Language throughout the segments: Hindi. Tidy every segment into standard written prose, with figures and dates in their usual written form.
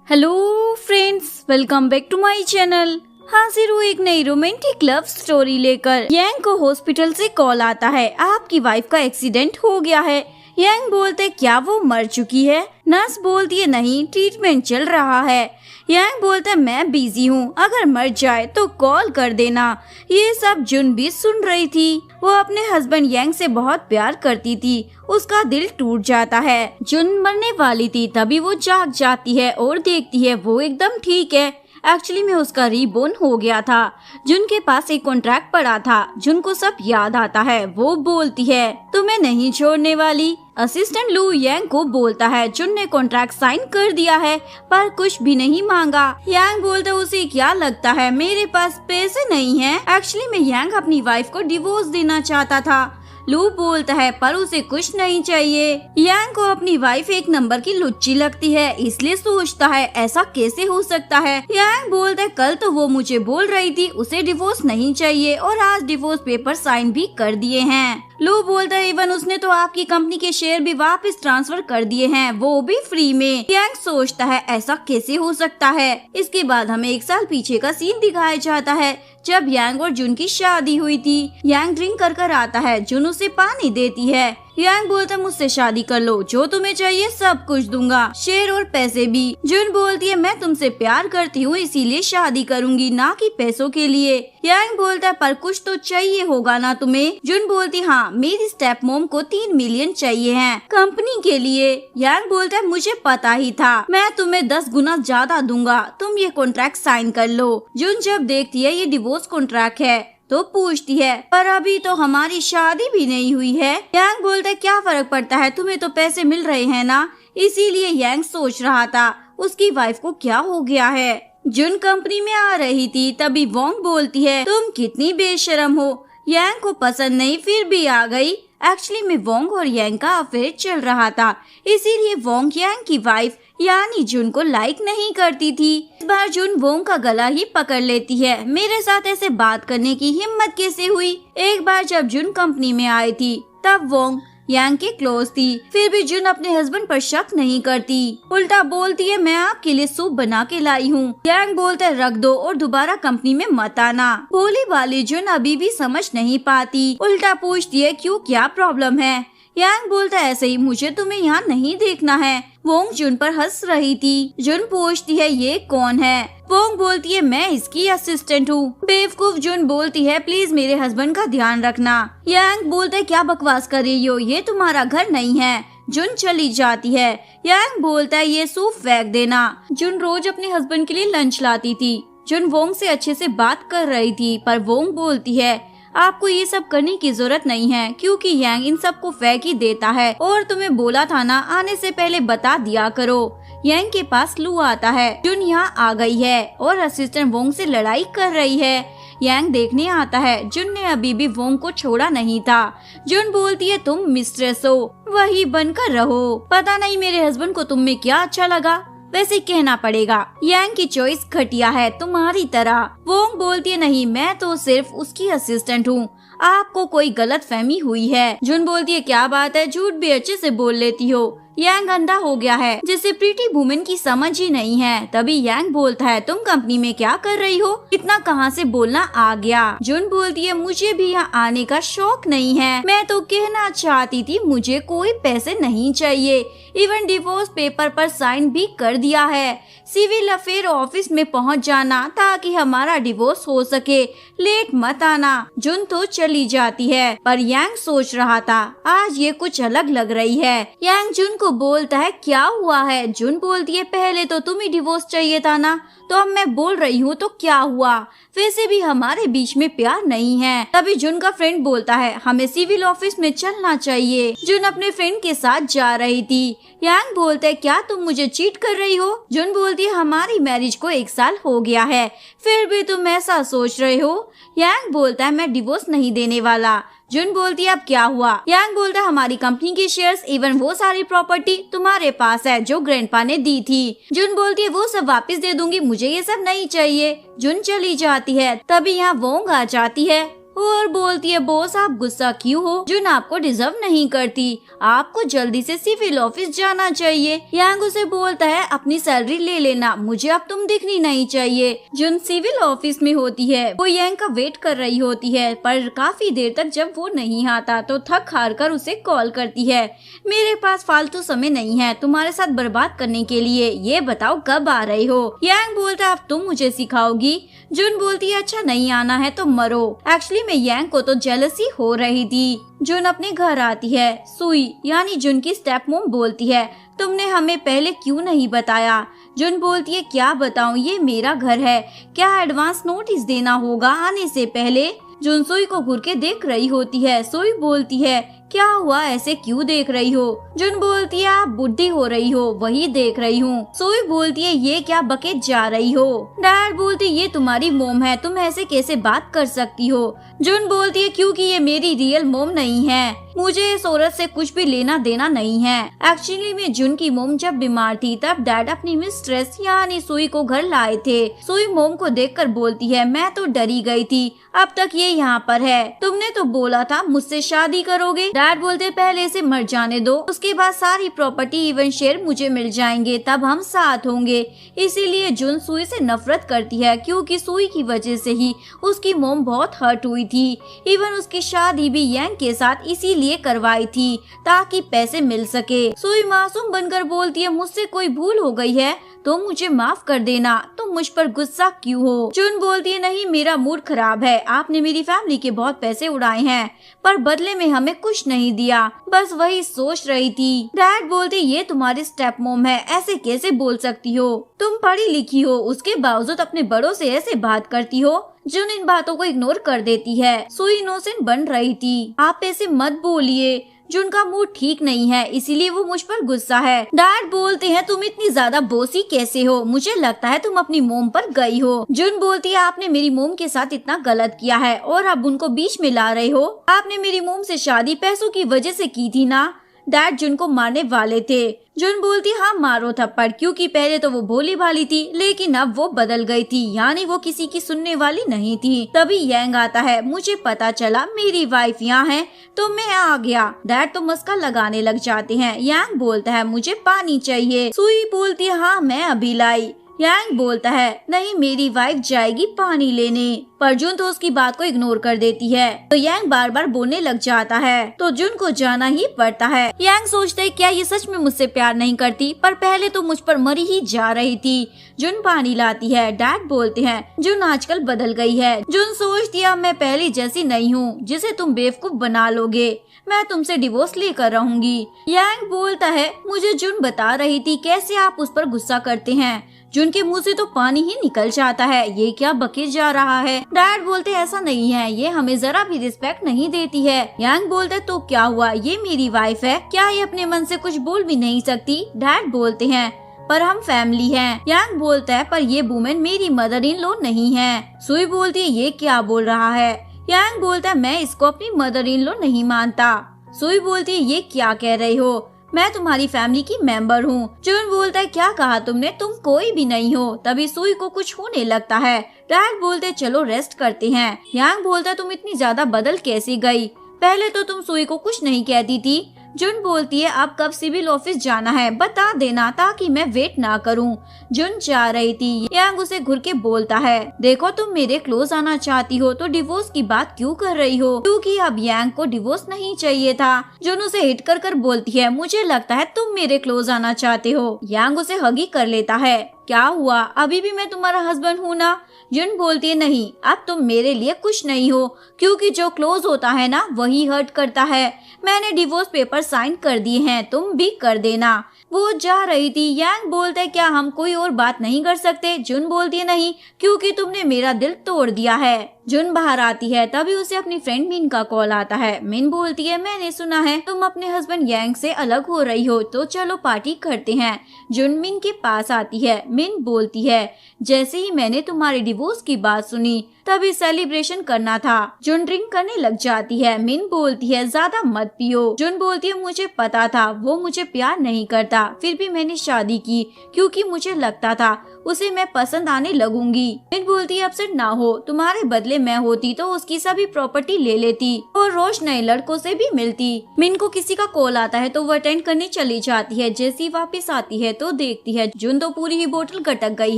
Hello friends, welcome back to my channel. हाजिर हूँ एक नई रोमांटिक लव स्टोरी लेकर। यांग को हॉस्पिटल से कॉल आता है, आपकी वाइफ का एक्सीडेंट हो गया है। यांग बोलते क्या वो मर चुकी है? नर्स बोलती है नहीं, ट्रीटमेंट चल रहा है। यांग बोलता है मैं बिजी हूँ, अगर मर जाए तो कॉल कर देना। ये सब जुन भी सुन रही थी। वो अपने हस्बैंड यांग से बहुत प्यार करती थी, उसका दिल टूट जाता है। जुन मरने वाली थी, तभी वो जाग जाती है और देखती है वो एकदम ठीक है। एक्चुअली में उसका रीबोर्न हो गया था। जुन के पास एक कॉन्ट्रैक्ट पड़ा था। जुन को सब याद आता है। वो बोलती है तुम्हें नहीं छोड़ने वाली। असिस्टेंट लू यांग को बोलता है जुन ने कॉन्ट्रैक्ट साइन कर दिया है पर कुछ भी नहीं मांगा। यांग बोलता है उसे क्या लगता है मेरे पास पैसे नहीं है। एक्चुअली में यांग अपनी वाइफ को डिवोर्स देना चाहता था। लू बोलता है पर उसे कुछ नहीं चाहिए। यांग को अपनी वाइफ एक नंबर की लुच्ची लगती है, इसलिए सोचता है ऐसा कैसे हो सकता है। यांग बोलता है कल तो वो मुझे बोल रही थी उसे डिवोर्स नहीं चाहिए और आज डिवोर्स पेपर साइन भी कर दिए हैं। लू बोलता है इवन उसने तो आपकी कंपनी के शेयर भी वापस ट्रांसफर कर दिए हैं, वो भी फ्री में। यांग सोचता है ऐसा कैसे हो सकता है। इसके बाद हमें एक साल पीछे का सीन दिखाया जाता है जब यांग और जुन की शादी हुई थी। यांग ड्रिंक कर आता है, जुन उसे पानी देती है। यांग बोलता है मुझसे शादी कर लो, जो तुम्हें चाहिए सब कुछ दूंगा, शेयर और पैसे भी। जुन बोलती है मैं तुमसे प्यार करती हूँ इसीलिए शादी करूंगी, ना कि पैसों के लिए। यांग बोलता है पर कुछ तो चाहिए होगा ना तुम्हें। जुन बोलती हाँ मेरी स्टेप मॉम को 3 मिलियन चाहिए हैं कंपनी के लिए। यांग बोलता है मुझे पता ही था, मैं तुम्हें 10 गुना ज्यादा दूंगा, तुम ये कॉन्ट्रैक्ट साइन कर लो। जुन जब देखती है ये डिवोर्स कॉन्ट्रैक्ट है तो पूछती है पर अभी तो हमारी शादी भी नहीं हुई है। यांग बोलता है क्या फर्क पड़ता है, तुम्हें तो पैसे मिल रहे हैं ना। इसीलिए यांग सोच रहा था उसकी वाइफ को क्या हो गया है। जुन कंपनी में आ रही थी तभी वोंग बोलती है तुम कितनी बेशरम हो। यांग को पसंद नहीं फिर भी आ गई। एक्चुअली में वोंग और यांग का अफेयर चल रहा था, इसीलिए वोंग यांग की वाइफ यानी जुन को लाइक नहीं करती थी। इस बार जुन वोंग का गला ही पकड़ लेती है, मेरे साथ ऐसे बात करने की हिम्मत कैसे हुई। एक बार जब जुन कंपनी में आई थी तब वोंग यांग के क्लोज थी, फिर भी जुन अपने हस्बैंड पर शक नहीं करती, उल्टा बोलती है मैं आपके लिए सूप बना के लाई हूँ। यांग बोलता है रख दो और दोबारा कंपनी में मत आना। भोली वाली जुन अभी भी समझ नहीं पाती, उल्टा पूछती है क्यों, क्या प्रॉब्लम है। यांग बोलता है ऐसे ही, मुझे तुम्हें यहाँ नहीं देखना है। वोंग जुन पर हंस रही थी। जुन पूछती है ये कौन है। वोंग बोलती है मैं इसकी असिस्टेंट हूँ। बेवकूफ जुन बोलती है प्लीज मेरे हस्बैंड का ध्यान रखना। यांग बोलता है क्या बकवास कर रही हो, ये तुम्हारा घर नहीं है। जुन चली जाती है। यांग बोलता है ये सूप फेंक देना। जुन रोज अपने हस्बैंड के लिए लंच लाती थी। जुन वोंग से अच्छे से बात कर रही थी पर वोंग बोलती है आपको ये सब करने की जरूरत नहीं है क्योंकि यांग इन सब को फेंक ही देता है और तुम्हें बोला था ना आने से पहले बता दिया करो। यांग के पास लू आता है। जुन यहाँ आ गई है और असिस्टेंट वोंग से लड़ाई कर रही है। यांग देखने आता है। जुन ने अभी भी वोंग को छोड़ा नहीं था। जुन बोलती है तुम मिस्ट्रेस हो, वही बनकर रहो। पता नहीं मेरे हस्बैंड को तुम में क्या अच्छा लगा, वैसे कहना पड़ेगा यांग की चॉइस घटिया है तुम्हारी तरह। वोंग बोलती है नहीं मैं तो सिर्फ उसकी असिस्टेंट हूँ, आपको कोई गलत फहमी हुई है। जुन बोलती है क्या बात है, झूठ भी अच्छे से बोल लेती हो। यांग अंधा हो गया है जिसे प्रीटी वुमेन की समझ ही नहीं है। तभी यांग बोलता है तुम कंपनी में क्या कर रही हो, इतना कहाँ से बोलना आ गया। जुन बोलती है मुझे भी यहाँ आने का शौक नहीं है, मैं तो कहना चाहती थी मुझे कोई पैसे नहीं चाहिए, इवन डिवोर्स पेपर पर साइन भी कर दिया है। सिविल अफेयर ऑफिस में पहुँच जाना ताकि हमारा डिवोर्स हो सके, लेट मत आना। जुन तो चली जाती है पर यांग सोच रहा था आज ये कुछ अलग लग रही है। यांग जुन को बोलता है क्या हुआ है। जुन बोलती है पहले तो तुम्हें डिवोर्स चाहिए था ना, तो अब मैं बोल रही हूँ तो क्या हुआ, वैसे भी हमारे बीच में प्यार नहीं है। तभी जुन का फ्रेंड बोलता है हमें सिविल ऑफिस में चलना चाहिए। जुन अपने फ्रेंड के साथ जा रही थी। यांग बोलता है क्या तुम मुझे चीट कर रही हो। जुन बोलती है हमारी मैरिज को 1 साल हो गया है, फिर भी तुम ऐसा सोच रहे हो। यांग बोलता है मैं डिवोर्स नहीं देने वाला। जुन बोलती है अब क्या हुआ। यांग बोलता है हमारी कंपनी के शेयर्स इवन वो सारी प्रॉपर्टी तुम्हारे पास है जो ग्रैंडपा ने दी थी। जुन बोलती है वो सब वापस दे दूंगी, मुझे ये सब नहीं चाहिए। जुन चली जाती है। तभी यहाँ वोंग आ जाती है और बोलती है बॉस आप गुस्सा क्यों हो, जुन आपको डिजर्व नहीं करती, आपको जल्दी से सिविल ऑफिस जाना चाहिए। यांग उसे बोलता है अपनी सैलरी ले लेना, मुझे अब तुम दिखनी नहीं चाहिए। जुन सिविल ऑफिस में होती है, वो यांग का वेट कर रही होती है, पर काफी देर तक जब वो नहीं आता तो थक हार कर उसे कॉल करती है। मेरे पास फालतू समय नहीं है तुम्हारे साथ बर्बाद करने के लिए, ये बताओ कब आ रहे हो। यांग बोलता है अब तुम मुझे सिखाओगी। जुन बोलती है अच्छा नहीं आना है तो मरो। एक्चुअली मैं यांग को तो जेलसी हो रही थी। जुन अपने घर आती है। सुई यानी जुन की स्टेप मॉम बोलती है तुमने हमें पहले क्यों नहीं बताया। जुन बोलती है क्या बताऊं, ये मेरा घर है, क्या एडवांस नोटिस देना होगा आने से पहले। जुन सुई को घूर के देख रही होती है। सुई बोलती है क्या हुआ, ऐसे क्यों देख रही हो। जुन बोलती है आप बुढ़ी हो रही हो, वही देख रही हूँ। सुई बोलती है ये क्या बकेट जा रही हो। डैड बोलती ये तुम्हारी मोम है, तुम ऐसे कैसे बात कर सकती हो। जुन बोलती है क्योंकि ये मेरी रियल मोम नहीं है, मुझे इस औरत से कुछ भी लेना देना नहीं है। एक्चुअली में जुन की मोम जब बीमार थी तब डैड अपनी मिस्ट्रेस यानी सुई को घर लाए थे। सुई मोम को देखकर बोलती है मैं तो डरी गई थी, अब तक ये यहाँ पर है, तुमने तो बोला था मुझसे शादी करोगे। डैड बोलते पहले इसे मर जाने दो, उसके बाद सारी प्रॉपर्टी इवन शेयर मुझे मिल जाएंगे, तब हम साथ होंगे। इसीलिए जुन सुई से नफरत करती है क्योंकि सुई की वजह से ही उसकी मोम बहुत हर्ट हुई थी। इवन उसकी शादी भी यांग के साथ इसीलिए करवाई थी ताकि पैसे मिल सके। सुई मासूम बनकर बोलती है मुझसे कोई भूल हो गई है तो मुझे माफ कर देना, तुम मुझ पर गुस्सा क्यों हो। जुन बोलती है नहीं मेरा मूड खराब है, आपने मेरी फैमिली के बहुत पैसे उड़ाए हैं पर बदले में हमें कुछ नहीं दिया, बस वही सोच रही थी। डैड बोलते ये तुम्हारी स्टेप मॉम है, ऐसे कैसे बोल सकती हो, तुम पढ़ी लिखी हो उसके बावजूद अपने बड़ों से ऐसे बात करती हो। जुन इन बातों को इग्नोर कर देती है। सुई इनोसेंट बन रही थी, आप ऐसे मत बोलिए, जुन का मूड ठीक नहीं है इसीलिए वो मुझ पर गुस्सा है। डैड बोलते हैं तुम इतनी ज्यादा बोसी कैसे हो, मुझे लगता है तुम अपनी मोम पर गई हो। जुन बोलती है आपने मेरी मोम के साथ इतना गलत किया है और अब उनको बीच में ला रहे हो, आपने मेरी मोम से शादी पैसों की वजह से की थी ना। डैड जुन को मारने वाले थे। जुन बोलती हाँ मारो थप्पड़, क्योंकि पहले तो वो भोली भाली थी लेकिन अब वो बदल गई थी, यानी वो किसी की सुनने वाली नहीं थी। तभी यांग आता है, मुझे पता चला मेरी वाइफ यहाँ है तो मैं आ गया। डैड तो मस्का लगाने लग जाते हैं। यांग बोलता है मुझे पानी चाहिए। सुई बोलती है हाँ मैं अभी लाई। यांग बोलता है नहीं मेरी वाइफ जाएगी पानी लेने, पर जुन तो उसकी बात को इग्नोर कर देती है तो यांग बार बार बोलने लग जाता है तो जुन को जाना ही पड़ता है। यांग सोचता है क्या ये सच में मुझसे प्यार नहीं करती, पर पहले तो मुझ पर मरी ही जा रही थी। जुन पानी लाती है। डैड बोलते हैं जुन आजकल बदल गई है। जुन सोचती है मैं पहले जैसी नहीं हूँ जिसे तुम बेवकूफ बना लोगे, मैं तुमसे डिवोर्स लेकर रहूंगी। यांग बोलता है मुझे जुन बता रही थी कैसे आप उस पर गुस्सा करते हैं, जुन के मुंह से तो पानी ही निकल जाता है, ये क्या बकेट जा रहा है। डैड बोलते ऐसा नहीं है, ये हमें जरा भी रिस्पेक्ट नहीं देती है। यांग बोलते तो क्या हुआ, ये मेरी वाइफ है, क्या ये अपने मन से कुछ बोल भी नहीं सकती। डैड बोलते हैं पर हम फैमिली हैं। यांग बोलता है पर ये वुमेन मेरी मदर इन लॉ नहीं है। सुई बोलती है ये क्या बोल रहा है। यांग बोलता है मैं इसको अपनी मदर इन लॉ नहीं मानता। सुई बोलती है ये क्या कह रहे हो, मैं तुम्हारी फैमिली की मेंबर हूँ। जुन बोलता है क्या कहा तुमने, तुम कोई भी नहीं हो। तभी सुई को कुछ होने लगता है। डैड बोलते चलो रेस्ट करते हैं। यांग बोलता तुम इतनी ज्यादा बदल कैसे गई, पहले तो तुम सुई को कुछ नहीं कहती थी। जुन बोलती है अब कब सिविल ऑफिस जाना है बता देना ताकि मैं वेट ना करूं। जुन जा रही थी। यांग उसे घुर के बोलता है देखो तुम मेरे क्लोज आना चाहती हो तो डिवोर्स की बात क्यों कर रही हो, क्योंकि अब यांग को डिवोर्स नहीं चाहिए था। जुन उसे हिट कर कर बोलती है मुझे लगता है तुम मेरे क्लोज आना चाहते हो। यांग उसे हगी कर लेता है। क्या हुआ, अभी भी मैं तुम्हारा हस्बैंड हूँ ना। जुन बोलती है नहीं अब तुम मेरे लिए कुछ नहीं हो, क्योंकि जो क्लोज होता है ना वही हर्ट करता है। मैंने डिवोर्स पेपर साइन कर दिए हैं, तुम भी कर देना। वो जा रही थी। यांग बोलता है क्या हम कोई और बात नहीं कर सकते। जुन बोलती है नहीं, क्योंकि तुमने मेरा दिल तोड़ दिया है। जुन बाहर आती है तभी उसे अपनी फ्रेंड मिन का कॉल आता है। मिन बोलती है मैंने सुना है तुम अपने हस्बैंड यांग से अलग हो रही हो, तो चलो पार्टी करते हैं। जुन मिन के पास आती है। मिन बोलती है जैसे ही मैंने तुम्हारे डिवोर्स की बात सुनी तभी सेलिब्रेशन करना था। जुन ड्रिंक करने लग जाती है। मिन बोलती है ज्यादा मत पियो। जुन बोलती है मुझे पता था वो मुझे प्यार नहीं करता, फिर भी मैंने शादी की क्योंकि मुझे लगता था उसे मैं पसंद आने लगूंगी। मिन बोलती है अपसेट ना हो, तुम्हारे बदले मैं होती तो उसकी सभी प्रॉपर्टी ले लेती और रोज नए लड़कों से भी मिलती। मिन को किसी का कॉल आता है तो वो अटेंड करने चली जाती है। जैसे ही वापस आती है तो देखती है जुन तो पूरी ही बोतल गटक गई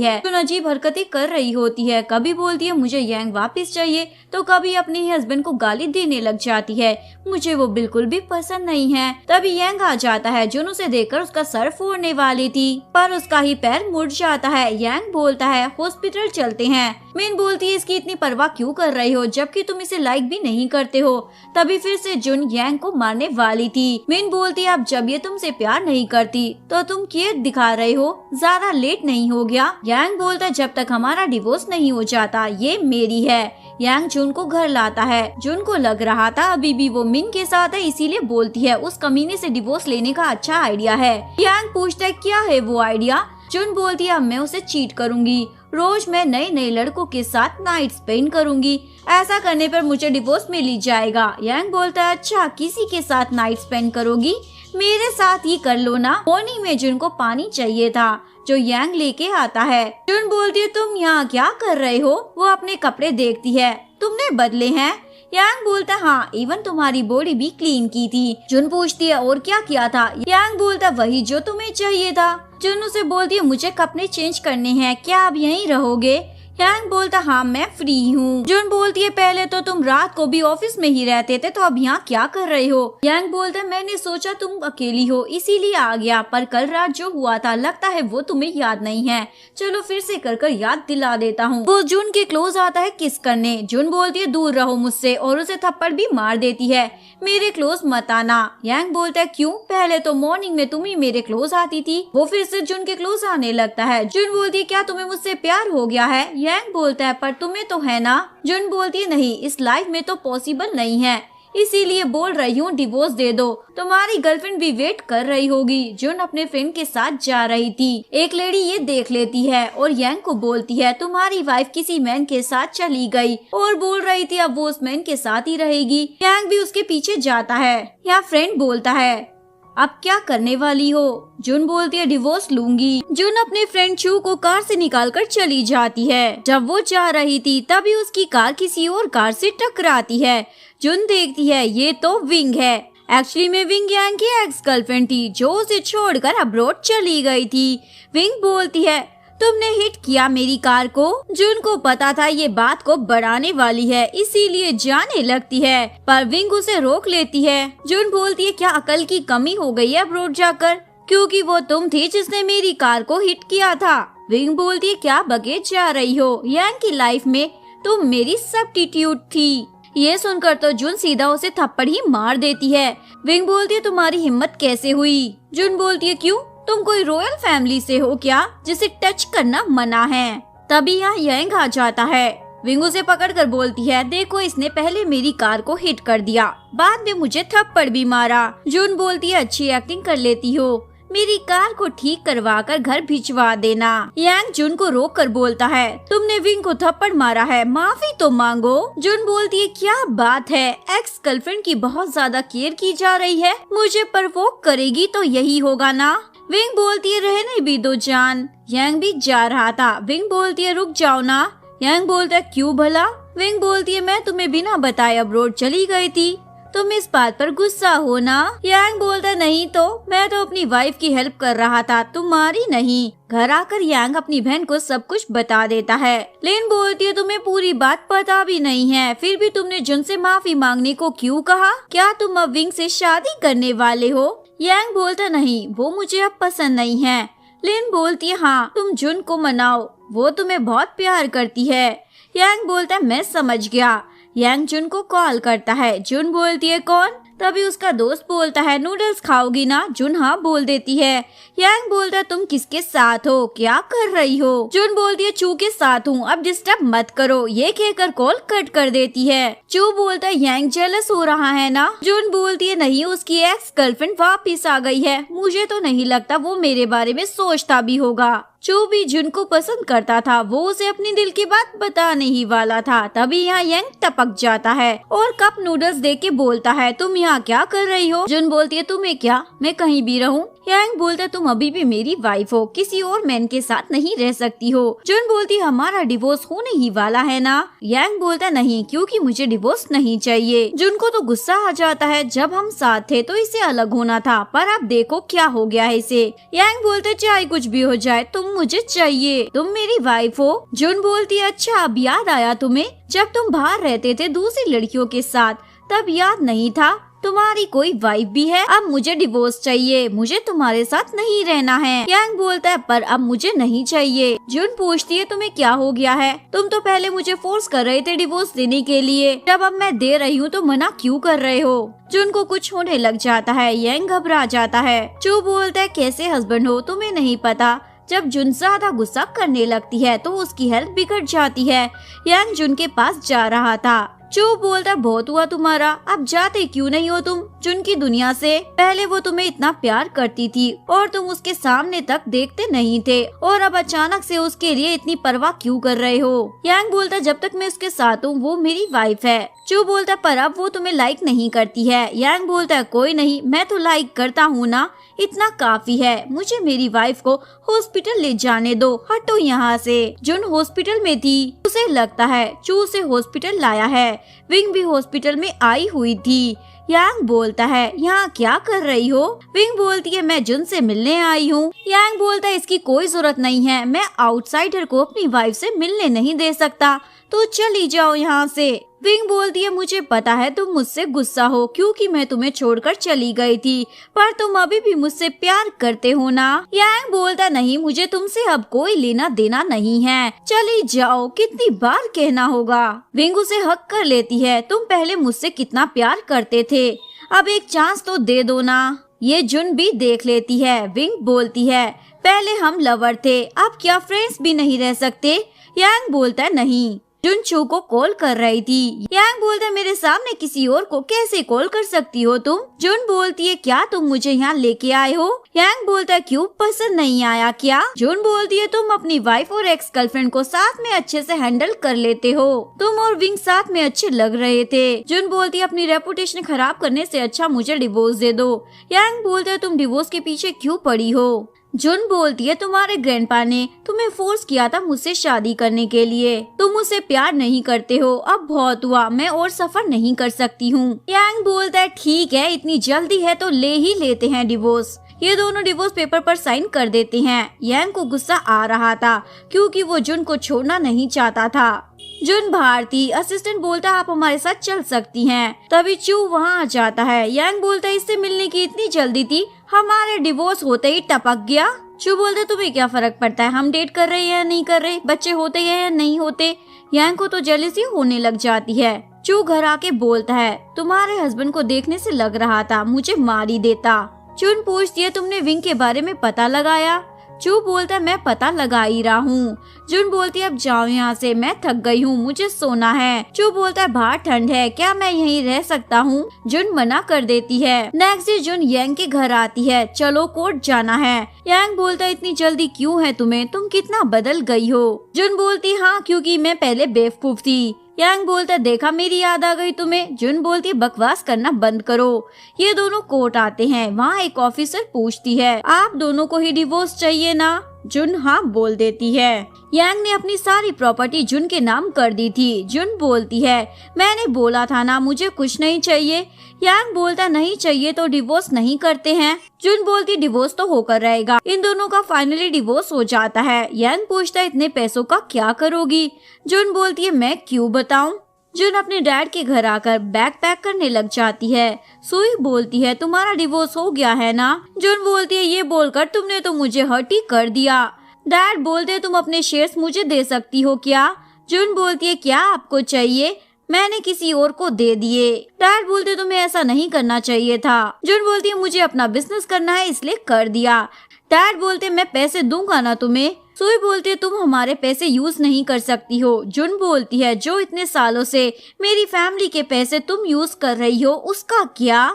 है। जुन अजीब हरकतें कर रही होती है, कभी बोलती है मुझे यांग वापस चाहिए तो कभी अपने ही हस्बैंड को गाली देने लग जाती है। मुझे वो बिल्कुल भी पसंद नहीं है। तभी यांग आ जाता है। जुन उसे देखकर उसका सर फोड़ने वाली थी पर उसका ही पैर मुड़ जाता है। यांग बोलता है हॉस्पिटल चलते हैं। मिन बोलती है इसकी इतनी परवाह क्यों कर रही हो जबकि तुम इसे लाइक भी नहीं करते हो। तभी फिर से जुन यांग को मारने वाली थी। मिन बोलती है अब जब ये तुमसे प्यार नहीं करती तो तुम केयर दिखा रहे हो, ज्यादा लेट नहीं हो गया। यांग बोलता है जब तक हमारा डिवोर्स नहीं हो जाता ये मेरी है। यांग जुन को घर लाता है। जुन को लग रहा था अभी भी वो मिन के साथ है, इसीलिए बोलती है उस कमीने से डिवोर्स लेने का अच्छा आइडिया है। यांग पूछता है क्या है वो आइडिया। जुन बोलती है अब मैं उसे चीट करूंगी, रोज मैं नए नए लड़कों के साथ नाइट स्पेंड करूंगी, ऐसा करने पर मुझे डिवोर्स मिल ही जाएगा। यांग बोलता है अच्छा किसी के साथ नाइट स्पेंड करोगी, मेरे साथ ही कर लो ना। मॉर्निंग में जुन को पानी चाहिए था जो यांग लेके आता है। जुन बोलती है तुम यहाँ क्या कर रहे हो। वो अपने कपड़े देखती है, तुमने बदले हैं। यांग बोलता है हाँ, इवन तुम्हारी बॉडी भी क्लीन की थी। जुन पूछती है और क्या किया था। यांग बोलता है वही जो तुम्हें चाहिए था। जुन उसे बोलती है मुझे कपड़े चेंज करने हैं, क्या आप यहीं रहोगे। यांग बोलता हाँ मैं फ्री हूँ। जुन बोलती है पहले तो तुम रात को भी ऑफिस में ही रहते थे तो अब यहाँ क्या कर रहे हो। यांग बोलता है मैंने सोचा तुम अकेली हो इसीलिए आ गया, पर कल रात जो हुआ था लगता है वो तुम्हें याद नहीं है, चलो फिर से कर याद दिला देता हूँ। वो जुन के क्लोज आता है किस करने। जुन बोलती है दूर रहो मुझसे और उसे थप्पड़ भी मार देती है, मेरे क्लोज मत आना। यांग बोलता है क्यों, पहले तो मॉर्निंग में तुम ही मेरे क्लोज आती थी। वो फिर से जुन के क्लोज आने लगता है। जुन बोलती है क्या तुम्हें मुझसे प्यार हो गया है। यांग बोलता है पर तुम्हें तो है ना। जुन बोलती है नहीं, इस लाइफ में तो पॉसिबल नहीं है, इसीलिए बोल रही हूँ डिवोर्स दे दो, तुम्हारी गर्लफ्रेंड भी वेट कर रही होगी। जुन अपने फ्रेंड के साथ जा रही थी। एक लेडी ये देख लेती है और यांग को बोलती है तुम्हारी वाइफ किसी मैन के साथ चली गई और बोल रही थी अब वो उस मैन के साथ ही रहेगी। यांग भी उसके पीछे जाता है। यहाँ फ्रेंड बोलता है अब क्या करने वाली हो। जुन बोलती है डिवोर्स लूंगी। जुन अपने फ्रेंड चू को कार से निकालकर चली जाती है। जब वो जा रही थी तभी उसकी कार किसी और कार से टकराती है। जुन देखती है ये तो विंग है। एक्चुअली में विंग यांग की एक्स गर्लफ्रेंड थी जो उसे छोड़कर अब्रॉड चली गई थी। विंग बोलती है तुमने हिट किया मेरी कार को। जुन को पता था ये बात को बढ़ाने वाली है इसीलिए जाने लगती है, पर विंग उसे रोक लेती है। जुन बोलती है क्या अकल की कमी हो गई है अब्रॉड जाकर, क्योंकि वो तुम थी जिसने मेरी कार को हिट किया था। विंग बोलती है क्या बगे जा रही हो, यांग की लाइफ में तुम मेरी सब्स्टिट्यूट थी। ये सुनकर तो जुन सीधा उसे थप्पड़ ही मार देती है। विंग बोलती है तुम्हारी हिम्मत कैसे हुई। जुन बोलती है क्यों, तुम कोई रॉयल फैमिली से हो क्या जिसे टच करना मना है। तभी यहाँ यांग आ जाता है। विंग उसे पकड़कर बोलती है देखो इसने पहले मेरी कार को हिट कर दिया, बाद में मुझे थप्पड़ भी मारा। जुन बोलती है अच्छी एक्टिंग कर लेती हो, मेरी कार को ठीक करवा कर घर भिजवा देना। यांग जुन को रोक कर बोलता है तुमने विंग को थप्पड़ मारा है, माफी तो मांगो। जुन बोलती है क्या बात है, एक्स गर्लफ्रेंड की बहुत ज्यादा केयर की जा रही है, मुझे परवोक करेगी तो यही होगा ना। विंग बोलती है रहने भी दो जान। यांग भी जा रहा था। विंग बोलती है रुक जाओ ना। यांग बोलता है क्यों भला। विंग बोलती है मैं तुम्हें बिना बताए अब्रॉड चली गई थी, तुम इस बात पर गुस्सा हो ना। यांग बोलता है नहीं तो, मैं तो अपनी वाइफ की हेल्प कर रहा था, तुम्हारी नहीं। घर आकर यांग अपनी बहन को सब कुछ बता देता है। लिन बोलती है तुम्हें पूरी बात पता भी नहीं है, फिर भी तुमने जुन से माफी मांगने को क्यों कहा, क्या तुम अब विंग से शादी करने वाले हो। यांग बोलता नहीं, वो मुझे अब पसंद नहीं है। लिन बोलती है हाँ तुम जुन को मनाओ, वो तुम्हें बहुत प्यार करती है। यांग बोलता है मैं समझ गया। यांग जुन को कॉल करता है। जुन बोलती है कौन। तभी उसका दोस्त बोलता है नूडल्स खाओगी ना। जुन हाँ बोल देती है। यांग बोलता है तुम किसके साथ हो, क्या कर रही हो। जुन बोलती है चू के साथ हूँ, अब डिस्टर्ब मत करो। ये कहकर कॉल कट कर देती है। चू बोलता है यांग जेलस हो रहा है ना। जुन बोलती है नहीं, उसकी एक्स गर्लफ्रेंड वापिस आ गई है, मुझे तो नहीं लगता वो मेरे बारे में सोचता भी होगा। जो भी जुन को पसंद करता था वो उसे अपनी दिल की बात बताने ही वाला था। तभी यहाँ यंग टपक जाता है और कप नूडल्स दे के बोलता है, तुम यहाँ क्या कर रही हो? जुन बोलती है, तुम्हें क्या, मैं कहीं भी रहूं? यांग बोलता है, तुम अभी भी मेरी वाइफ हो, किसी और मैन के साथ नहीं रह सकती हो। जुन बोलती है, हमारा डिवोर्स होने ही वाला है ना? यांग बोलता है, नहीं, क्योंकि मुझे डिवोर्स नहीं चाहिए। जुन को तो गुस्सा आ जाता है, जब हम साथ थे तो इसे अलग होना था, पर अब देखो क्या हो गया है इसे। यांग बोलता है, चाहे कुछ भी हो जाए तुम मुझे चाहिए, तुम मेरी वाइफ हो। जुन बोलती है, अच्छा अब याद आया तुम्हें, जब तुम बाहर रहते थे दूसरी लड़कियों के साथ, तब याद नहीं था तुम्हारी कोई वाइफ भी है? अब मुझे डिवोर्स चाहिए, मुझे तुम्हारे साथ नहीं रहना है। यांग बोलता है, पर अब मुझे नहीं चाहिए। जुन पूछती है, तुम्हें क्या हो गया है? तुम तो पहले मुझे फोर्स कर रहे थे डिवोर्स देने के लिए, जब अब मैं दे रही हूँ तो मना क्यों कर रहे हो? जुन को कुछ होने लग जाता है, यांग घबरा जाता है। चू बोलता है, कैसे हस्बैंड हो, तुम्हें नहीं पता? जब जुन ज्यादा गुस्सा करने लगती है तो उसकी हेल्थ बिगड़ जाती है। यांग जुन के पास जा रहा था। चू बोलता, बहुत हुआ तुम्हारा, अब जाते क्यों नहीं हो तुम जुन की दुनिया से? पहले वो तुम्हें इतना प्यार करती थी और तुम उसके सामने तक देखते नहीं थे, और अब अचानक से उसके लिए इतनी परवाह क्यों कर रहे हो? यांग बोलता, जब तक मैं उसके साथ हूँ वो मेरी वाइफ है। चू बोलता, पर अब वो तुम्हें लाइक नहीं करती है। यांग बोलता है, कोई नहीं, मैं तो लाइक करता हूँ ना, इतना काफी है, मुझे मेरी वाइफ को हॉस्पिटल ले जाने दो, हटो यहाँ से। जुन हॉस्पिटल में थी, उसे लगता है चू उसे हॉस्पिटल लाया है। विंग भी हॉस्पिटल में आई हुई थी। यांग बोलता है, यहाँ क्या कर रही हो? विंग बोलती है, मैं जुन से मिलने आई हूँ। यांग बोलता है, इसकी कोई जरूरत नहीं है, मैं आउटसाइडर को अपनी वाइफ से मिलने नहीं दे सकता, तो चली जाओ यहाँ से। विंग बोलती है, मुझे पता है तुम मुझसे गुस्सा हो क्योंकि मैं तुम्हें छोड़कर चली गई थी, पर तुम अभी भी मुझसे प्यार करते हो ना? यांग बोलता, नहीं, मुझे तुमसे अब कोई लेना देना नहीं है, चली जाओ, कितनी बार कहना होगा? विंग उसे हक कर लेती है, तुम पहले मुझसे कितना प्यार करते थे, अब एक चांस तो दे दो ना। ये जुन भी देख लेती है। विंग बोलती है, पहले हम लवर थे, अब क्या फ्रेंड्स भी नहीं रह सकते? यांग बोलता है, नहीं, जुन चू को कॉल कर रही थी। यांग बोलता है, मेरे सामने किसी और को कैसे कॉल कर सकती हो तुम? जुन बोलती है, क्या तुम मुझे यहाँ लेके आए हो? यांग बोलता है, क्यों, पसंद नहीं आया क्या? जुन बोलती है, तुम अपनी वाइफ और एक्स गर्लफ्रेंड को साथ में अच्छे से हैंडल कर लेते हो, तुम और विंग साथ में अच्छे लग रहे थे। जुन बोलती है, अपनी रेपुटेशन खराब करने से अच्छा मुझे डिवोर्स दे दो। यांग बोलता है, तुम डिवोर्स के पीछे क्यों पड़ी हो? जुन बोलती है, तुम्हारे ग्रैंडपा ने तुम्हें फोर्स किया था मुझसे शादी करने के लिए, तुम मुझसे प्यार नहीं करते हो, अब बहुत हुआ, मैं और सफर नहीं कर सकती हूँ। यांग बोलता है, ठीक है, इतनी जल्दी है तो ले ही लेते हैं डिवोर्स। ये दोनों डिवोर्स पेपर पर साइन कर देते हैं। यांग को गुस्सा आ रहा था क्योंकि वो जुन को छोड़ना नहीं चाहता था। जुन बाहर थी। असिस्टेंट बोलता, आप हमारे साथ चल सकती हैं। तभी चू वहाँ आ जाता है। यांग बोलता, इससे मिलने की इतनी जल्दी थी, हमारे डिवोर्स होते ही टपक गया। चू बोलता, तुम्हें क्या फर्क पड़ता है, हम डेट कर रहे हैं या नहीं कर रहे, बच्चे होते हैं या नहीं होते? यांग को तो जेलसी होने लग जाती है। चू घर आके बोलता है, तुम्हारे हस्बैंड को देखने से लग रहा था मुझे मार ही देता। चुन पूछती है, तुमने विंग के बारे में पता लगाया? चू बोलता है, मैं पता लगा ही रहा हूँ। जुन बोलती है, अब जाओ यहाँ से, मैं थक गई हूँ, मुझे सोना है। चू बोलता है, बाहर ठंड है, क्या मैं यहीं रह सकता हूँ? जुन मना कर देती है। नेक्स्ट डे जुन यांग के घर आती है। चलो कोर्ट जाना है। यांग बोलता है, इतनी जल्दी क्यों है तुम्हें, तुम कितना बदल गई हो? जुन बोलती, हाँ क्योंकि मैं पहले बेवकूफ थी। यांग बोलता, देखा मेरी याद आ गई तुम्हें। जुन बोलती, बकवास करना बंद करो। ये दोनों कोर्ट आते हैं। वहाँ एक ऑफिसर पूछती है, आप दोनों को ही डिवोर्स चाहिए ना? जुन हाँ बोल देती है। यांग ने अपनी सारी प्रॉपर्टी जुन के नाम कर दी थी। जुन बोलती है, मैंने बोला था ना मुझे कुछ नहीं चाहिए। यांग बोलता, नहीं चाहिए तो डिवोर्स नहीं करते हैं। जुन बोलती, डिवोर्स तो होकर रहेगा। इन दोनों का फाइनली डिवोर्स हो जाता है। यांग पूछता है, इतने पैसों का क्या करोगी? जुन बोलती है, मैं क्यों बताऊं? जुन अपने डैड के घर आकर बैग पैक करने लग जाती है। सुई बोलती है, तुम्हारा डिवोर्स हो गया है ना? जुन बोलती है, ये बोलकर तुमने तो मुझे हर्ट ही कर दिया। डैड बोलते, तुम अपने शेयर्स मुझे दे सकती हो क्या? जुन बोलती है, क्या आपको चाहिए? मैंने किसी और को दे दिए। डैड बोलते, तुम्हें ऐसा नहीं करना चाहिए था। जुन बोलती है, मुझे अपना बिजनेस करना है इसलिए कर दिया। डैड बोलते, मैं पैसे दूंगा ना तुम्हें। सुई बोलती है, तुम हमारे पैसे यूज नहीं कर सकती हो। जुन बोलती है, जो इतने सालों से मेरी फैमिली के पैसे तुम यूज कर रही हो उसका क्या?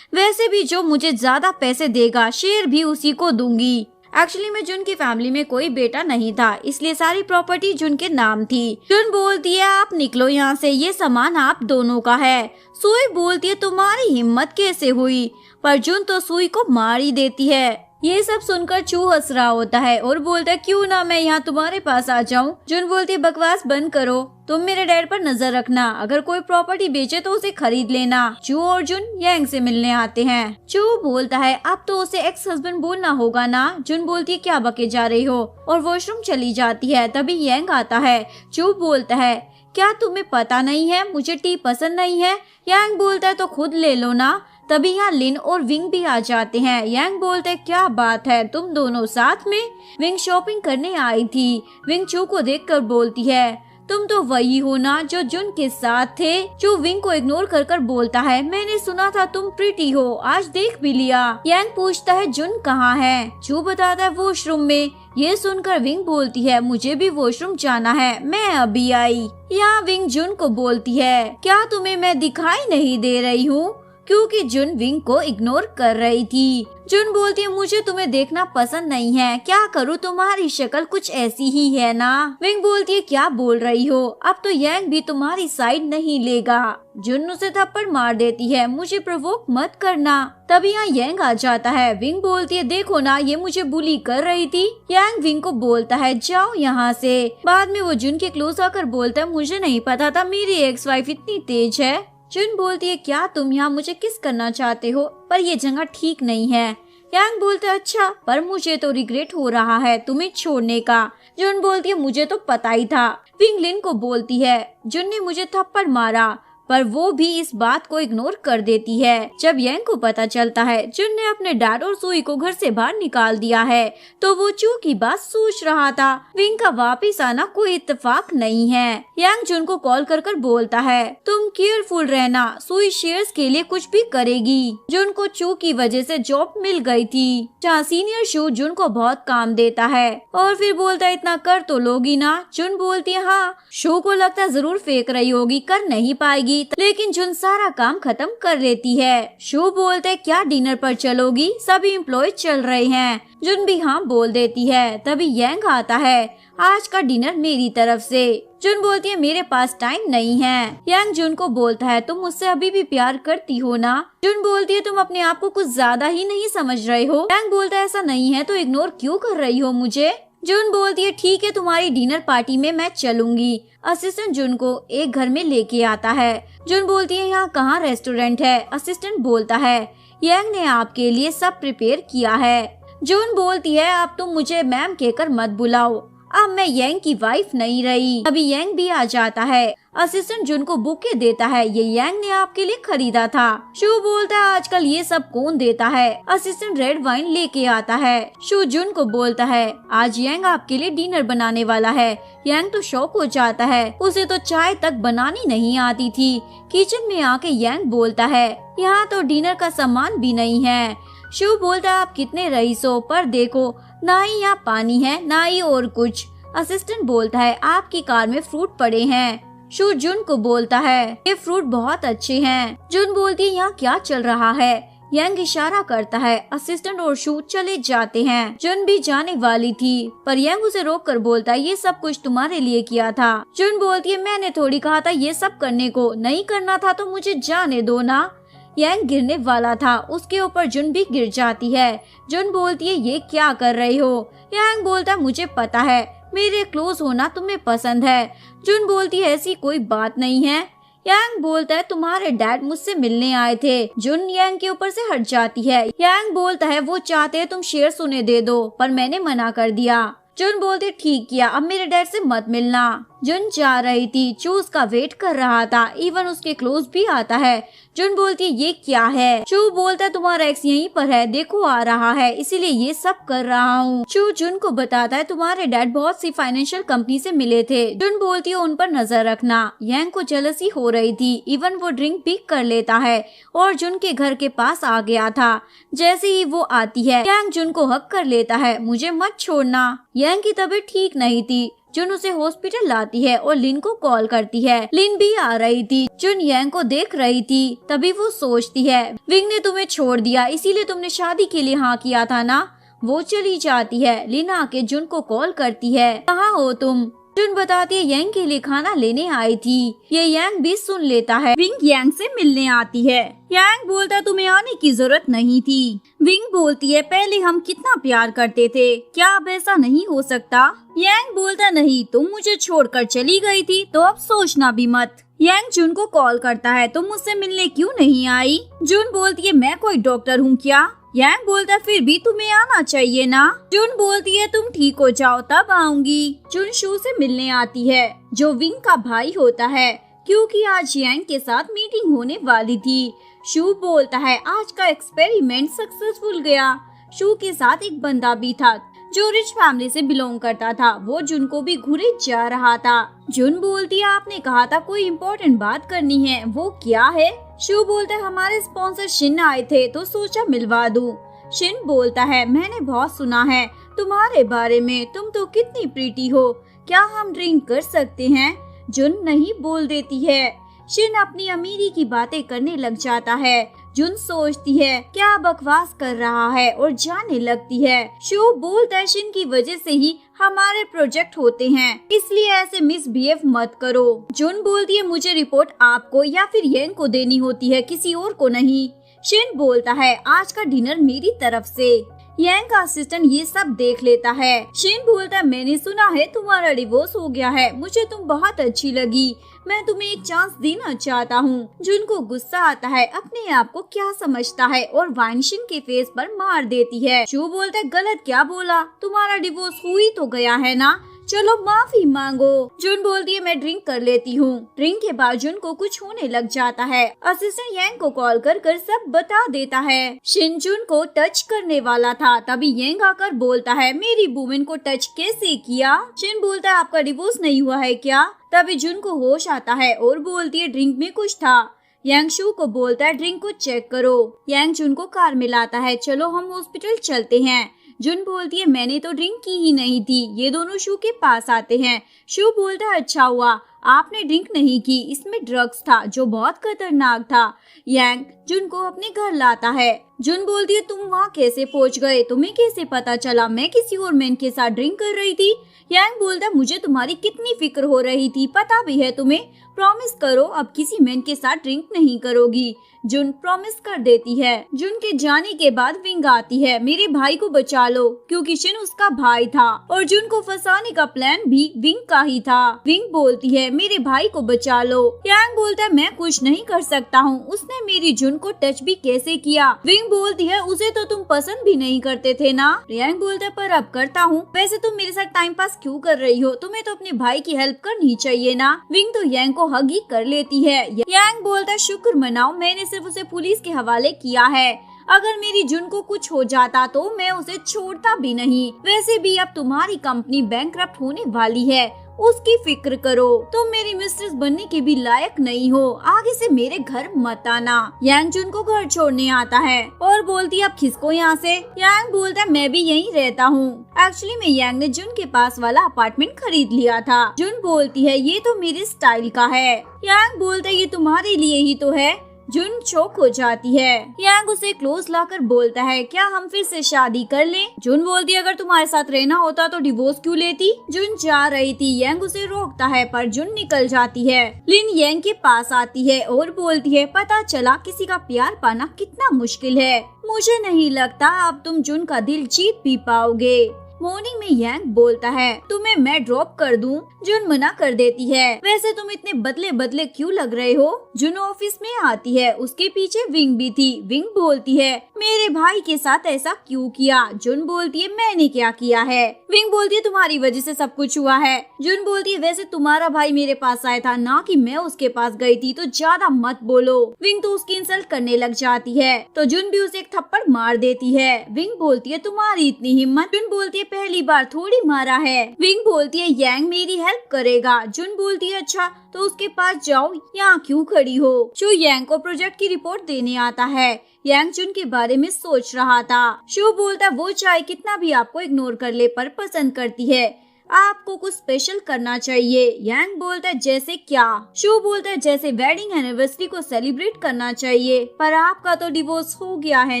वैसे भी जो मुझे ज्यादा पैसे देगा शेयर भी उसी को दूंगी। एक्चुअली में जुन की फैमिली में कोई बेटा नहीं था, इसलिए सारी प्रॉपर्टी जुन के नाम थी। जुन बोलती है आप निकलो यहाँ से, ये सामान आप दोनों का है। सुई बोलती है तुम्हारी हिम्मत कैसे हुई, पर जुन तो सुई को मार ही देती है। ये सब सुनकर चू हंस रहा होता है और बोलता है क्यों ना मैं यहाँ तुम्हारे पास आ जाऊँ। जुन बोलती है बकवास बंद करो, तुम मेरे डैड पर नजर रखना, अगर कोई प्रॉपर्टी बेचे तो उसे खरीद लेना। चू और जुन यांग से मिलने आते हैं। चू बोलता है अब तो उसे एक्स हस्बैंड बोलना होगा ना। जुन बोलती है क्या बके जा रही हो, और वॉशरूम चली जाती है। तभी यांग आता है। चू बोलता है क्या तुम्हें पता नहीं है मुझे टी पसंद नहीं है। यांग बोलता है तो खुद ले लो ना। तभी यहाँ लिन और विंग भी आ जाते हैं। यांग बोलते हैं क्या बात है तुम दोनों साथ में। विंग शॉपिंग करने आई थी। विंग चू को देखकर बोलती है तुम तो वही हो ना जो जुन के साथ थे। चू विंग को इग्नोर कर कर बोलता है मैंने सुना था तुम प्रीटी हो, आज देख भी लिया। यांग पूछता है जुन कहाँ है। चू बताता है वॉशरूम में। ये सुनकर विंग बोलती है मुझे भी वॉशरूम जाना है, मैं अभी आई। यहाँ विंग जुन को बोलती है क्या तुम्हें मैं दिखाई नहीं दे रही हूँ, क्योंकि जुन विंग को इग्नोर कर रही थी। जुन बोलती है मुझे तुम्हें देखना पसंद नहीं है, क्या करूँ तुम्हारी शक्ल कुछ ऐसी ही है ना। विंग बोलती है क्या बोल रही हो, अब तो यांग भी तुम्हारी साइड नहीं लेगा। जुन उसे थप्पड़ मार देती है मुझे प्रोवोक मत करना। तभी यहाँ यांग आ जाता है। विंग बोलती है देखो ना ये मुझे बुली कर रही थी। यांग विंग को बोलता है जाओ यहाँ से। बाद में वो जुन के क्लोज आकर बोलता है मुझे नहीं पता था मेरी एक्स वाइफ इतनी तेज है। जुन बोलती है क्या तुम यहाँ मुझे किस करना चाहते हो, पर ये जगह ठीक नहीं है। यांग बोलता है अच्छा, पर मुझे तो रिग्रेट हो रहा है तुम्हें छोड़ने का। जुन बोलती है मुझे तो पता ही था। विंग लिन को बोलती है जुन ने मुझे थप्पड़ मारा, पर वो भी इस बात को इग्नोर कर देती है। जब यांग को पता चलता है जुन ने अपने डैड और सुई को घर से बाहर निकाल दिया है, तो वो चू की बात सोच रहा था। विंग का वापिस आना कोई इत्तेफाक नहीं है। यांग जुन को कॉल कर कर बोलता है तुम केयरफुल रहना, सुई शेयर्स के लिए कुछ भी करेगी। जुन को चू की वजह से जॉब मिल गई थी, जहाँ सीनियर शू जुन को बहुत काम देता है और फिर बोलता है इतना कर तो लोगी ना। जुन बोलती है हाँ। शू को लगता है जरूर फेंक रही होगी, कर नहीं पाएगी, लेकिन जुन सारा काम खत्म कर लेती है। शू बोलते क्या डिनर पर चलोगी, सभी एम्प्लॉय चल रहे हैं। जुन भी हाँ बोल देती है। तभी यांग आता है आज का डिनर मेरी तरफ से। जुन बोलती है मेरे पास टाइम नहीं है। यांग जुन को बोलता है तुम मुझसे अभी भी प्यार करती हो ना। जुन बोलती है तुम अपने आप को कुछ ज्यादा ही नहीं समझ रहे हो। यांग बोलता है ऐसा नहीं है तो इग्नोर क्यों कर रही हो मुझे। जुन बोलती है ठीक है तुम्हारी डिनर पार्टी में मैं चलूंगी। असिस्टेंट जुन को एक घर में लेके आता है। जुन बोलती है यहाँ कहाँ रेस्टोरेंट है। असिस्टेंट बोलता है यांग ने आपके लिए सब प्रिपेयर किया है। जुन बोलती है अब तुम मुझे मैम कहकर मत बुलाओ, अब मैं यांग की वाइफ नहीं रही। अभी यांग भी आ जाता है। असिस्टेंट जुन को बुके देता है ये यांग ने आपके लिए खरीदा था। शू बोलता है आजकल ये सब कौन देता है। असिस्टेंट रेड वाइन लेके आता है। शू जुन को बोलता है आज यांग आपके लिए डिनर बनाने वाला है। यांग तो शॉक हो जाता है, उसे तो चाय तक बनानी नहीं आती थी। किचन में आके यांग बोलता है यहाँ तो डिनर का सामान भी नहीं है। शू बोलता है आप कितने रईस हो, पर देखो ना ही यहाँ पानी है ना ही और कुछ। असिस्टेंट बोलता है आपकी कार में फ्रूट पड़े हैं। शू जुन को बोलता है ये फ्रूट बहुत अच्छे हैं। जुन बोलती है यहाँ क्या चल रहा है। यांग इशारा करता है। असिस्टेंट और शू चले जाते हैं। जुन भी जाने वाली थी, पर यांग उसे रोक कर बोलता है ये सब कुछ तुम्हारे लिए किया था। जुन बोलती है मैंने थोड़ी कहा था ये सब करने को, नहीं करना था तो मुझे जाने दो ना। यांग गिरने वाला था, उसके ऊपर जुन भी गिर जाती है। जुन बोलती है ये क्या कर रही हो। यांग बोलता है मुझे पता है मेरे क्लोज होना तुम्हें पसंद है। जुन बोलती है ऐसी कोई बात नहीं है। यांग बोलता है तुम्हारे डैड मुझसे मिलने आए थे। जुन यांग के ऊपर से हट जाती है। यांग बोलता है वो चाहते हैं तुम शेयर उन्हें दे दो, पर मैंने मना कर दिया। जुन बोलती ठीक किया, अब मेरे डैड से मत मिलना। जुन जा रही थी, चू उसका वेट कर रहा था, इवन उसके क्लोज भी आता है। जुन बोलती है ये क्या है। चू बोलता है तुम्हारा एक्स यहीं पर है, देखो आ रहा है, इसीलिए ये सब कर रहा हूँ। चू जुन को बताता है तुम्हारे डैड बहुत सी फाइनेंशियल कंपनी से मिले थे। जुन बोलती है उन पर नजर रखना। यांग को जेलसी हो रही थी, इवन वो ड्रिंक भी कर लेता है और जुन के घर के पास आ गया था। जैसे ही वो आती है यांग जुन को हक कर लेता है, मुझे मत छोड़ना। यांग की तबीयत ठीक नहीं थी। जुन उसे हॉस्पिटल लाती है और लिन को कॉल करती है। लिन भी आ रही थी। जुन यांग को देख रही थी। तभी वो सोचती है विंग ने तुम्हें छोड़ दिया, इसीलिए तुमने शादी के लिए हाँ किया था ना। वो चली जाती है। लिन आके जुन को कॉल करती है, कहाँ हो तुम? जुन बताती है यांग के लिए खाना लेने आई थी। ये यांग भी सुन लेता है। विंग यांग से मिलने आती है। यांग बोलता तुम्हें आने की जरूरत नहीं थी। विंग बोलती है पहले हम कितना प्यार करते थे, क्या अब ऐसा नहीं हो सकता? यांग बोलता नहीं, तुम मुझे छोड़कर चली गई थी तो अब सोचना भी मत। यांग जुन को कॉल करता है, तुम मुझसे मिलने क्यों नहीं आई? जुन बोलती है मैं कोई डॉक्टर हूँ क्या? यांग बोलता फिर भी तुम्हें आना चाहिए ना। जुन बोलती है तुम ठीक हो जाओ तब आऊंगी। जुन शू से मिलने आती है जो विंग का भाई होता है, क्योंकि आज यांग के साथ मीटिंग होने वाली थी। शू बोलता है आज का एक्सपेरिमेंट सक्सेसफुल गया। शू के साथ एक बंदा भी था जो रिच फैमिली से बिलोंग करता था। वो जुन को भी घूरे जा रहा था। जुन बोलती है आपने कहा था कोई इम्पोर्टेंट बात करनी है, वो क्या है? शू बोलता है हमारे स्पॉन्सर शिन आए थे तो सोचा मिलवा दूं। शिन बोलता है मैंने बहुत सुना है तुम्हारे बारे में, तुम तो कितनी प्रीटी हो, क्या हम ड्रिंक कर सकते हैं? जुन नहीं बोल देती है। शिन अपनी अमीरी की बातें करने लग जाता है। जुन सोचती है क्या बकवास कर रहा है और जाने लगती है। शू बोलता है शिन की वजह से ही हमारे प्रोजेक्ट होते हैं, इसलिए ऐसे मिसबिहेव मत करो। जुन बोलती है मुझे रिपोर्ट आपको या फिर यांग को देनी होती है, किसी और को नहीं। शिन बोलता है आज का डिनर मेरी तरफ से। यांग का असिस्टेंट ये सब देख लेता है। शिन बोलता है मैंने सुना है तुम्हारा डिवोर्स हो गया है, मुझे तुम बहुत अच्छी लगी, मैं तुम्हें एक चांस देना चाहता हूँ। जुन को गुस्सा आता है, अपने आप को क्या समझता है, और वाइन शिन के फेस पर मार देती है। शू बोलता है गलत क्या बोला, तुम्हारा डिवोर्स हो ही तो गया है ना, चलो माफी मांगो। जुन बोलती है मैं ड्रिंक कर लेती हूँ। ड्रिंक के बाद जुन को कुछ होने लग जाता है। असिस्टेंट यांग को कॉल कर कर सब बता देता है। शिन जुन को टच करने वाला था, तभी यांग आकर बोलता है मेरी वुमेन को टच कैसे किया? शिन बोलता है आपका डिवोर्स नहीं हुआ है क्या? तभी जुन को होश आता है और बोलती है ड्रिंक में कुछ था। यांग शू को बोलता है ड्रिंक को चेक करो। यांग जुन को कार में लाता है, चलो हम हॉस्पिटल चलते हैं। जुन बोलती है मैंने तो ड्रिंक की ही नहीं थी। ये दोनों शू के पास आते हैं। शू बोलता है अच्छा हुआ आपने ड्रिंक नहीं की, इसमें ड्रग्स था जो बहुत खतरनाक था। यांग जुन को अपने घर लाता है। जुन बोलती है तुम वहाँ कैसे पहुँच गए, तुम्हें कैसे पता चला मैं किसी और मैन के साथ ड्रिंक कर रही थी? यांग बोलता मुझे तुम्हारी कितनी फिक्र हो रही थी, पता भी है तुम्हें, प्रॉमिस करो अब किसी मैन के साथ ड्रिंक नहीं करोगी। जुन प्रॉमिस कर देती है। जुन के जाने के बाद विंग आती है, मेरे भाई को बचा लो, क्योंकि शिन उसका भाई था और जुन को फंसाने का प्लान भी विंग का ही था। विंग बोलती है मेरे भाई को बचा लो। यांग बोलता है मैं कुछ नहीं कर सकता हूँ, उसने मेरी जुन को टच भी कैसे किया? विंग बोलती है उसे तो तुम पसंद भी नहीं करते थे ना। यांग बोलता है पर अब करता हूँ। वैसे तुम मेरे साथ टाइम पास क्यों कर रही हो, तुम्हें तो अपने भाई की हेल्प करनी चाहिए ना। विंग तो यांग को हग ही कर लेती है। यांग बोलता है शुक्र मनाओ, मैंने सिर्फ उसे पुलिस के हवाले किया है, अगर मेरी जुन को कुछ हो जाता तो मैं उसे छोड़ता भी नहीं। वैसे भी अब तुम्हारी कंपनी बैंकरप्ट होने वाली है, उसकी फिक्र करो, तुम मेरी मिस्ट्रेस बनने के भी लायक नहीं हो, आगे से मेरे घर मत आना। यांग जुन को घर छोड़ने आता है और बोलती है अब खिसको यहाँ से। यांग बोलता है मैं भी यहीं रहता हूँ। एक्चुअली में यांग ने जुन के पास वाला अपार्टमेंट खरीद लिया था। जुन बोलती है ये तो मेरे स्टाइल का है। यांग बोलता है ये तुम्हारे लिए ही तो है। जुन चौक हो जाती है। यांग उसे क्लोज लाकर बोलता है क्या हम फिर से शादी कर लें? जुन बोलती है अगर तुम्हारे साथ रहना होता तो डिवोर्स क्यों लेती? जुन जा रही थी, यांग उसे रोकता है पर जुन निकल जाती है। लिन यांग के पास आती है और बोलती है पता चला किसी का प्यार पाना कितना मुश्किल है, मुझे नहीं लगता अब तुम जुन का दिल जीत भी पाओगे। मॉर्निंग में यांग बोलता है तुम्हें मैं ड्रॉप कर दूं? जुन मना कर देती है, वैसे तुम इतने बदले बदले क्यों लग रहे हो? जुन ऑफिस में आती है, उसके पीछे विंग भी थी। विंग बोलती है मेरे भाई के साथ ऐसा क्यों किया? जुन बोलती है मैंने क्या किया है? विंग बोलती है तुम्हारी वजह से सब कुछ हुआ है। जुन बोलती है वैसे तुम्हारा भाई मेरे पास आया था ना कि मैं उसके पास गई थी, तो ज्यादा मत बोलो। विंग तो उसकी इंसल्ट करने लग जाती है तो जुन भी उसे एक थप्पड़ मार देती है। विंग बोलती है तुम्हारी इतनी हिम्मत? जुन बोलती है पहली बार थोड़ी मारा है। विंग बोलती है यांग मेरी हेल्प करेगा। जुन बोलती है अच्छा तो उसके पास जाओ, यहाँ क्यों खड़ी हो? शू यांग को प्रोजेक्ट की रिपोर्ट देने आता है। यांग जुन के बारे में सोच रहा था। शू बोलता वो चाहे कितना भी आपको इग्नोर कर ले पर पसंद करती है। आपको कुछ स्पेशल करना चाहिए। यांग बोलता है जैसे क्या? शू बोलता है जैसे वेडिंग एनिवर्सरी को सेलिब्रेट करना चाहिए। पर आपका तो डिवोर्स हो गया है